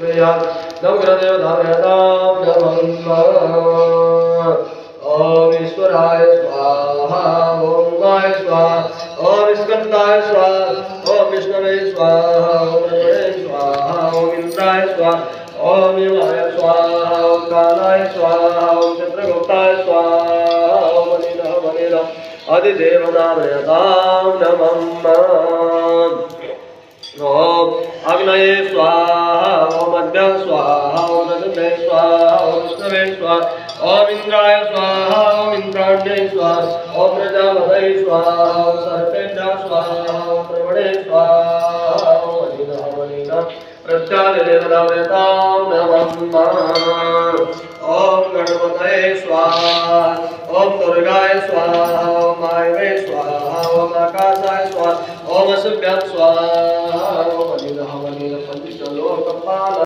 ओम ईश्वराय स्वाहा ओम उमाय स्वाहा ओम स्कंदाय स्वाहा ओम विष्णवे स्वाहा ओम रमणे स्वाहा ओम इंद्राय स्वाहा ओम युवाय स्वाहा ओम कालाय स्वाहा ओम चित्रगुप्ताय स्वाहा ओम मनिनः अधिदेवताभ्यतां नमः। ओम अग्नये स्वाहा ओम अद्य स्वाहा ओम रजते स्वाहा ओम विष्णवे स्वाहा ओम इंद्राय स्वाहा ओम इंद्राण्ये स्वाहा ओम प्रजापतये स्वाहा ओम सर्पेभ्यः स्वाहा ओम प्रवणे स्वाहा ओम मनिनः प्रत्यादिदेवताभ्यतां नमः। ओम गणपतये स्वाहा ओम दुर्गाय स्वाहा ओम वायवे स्वाहा ओम आकाशाय स्वाहा ओम शुभ्यं स्वाहा ओम मनिनः पंचलोकपाल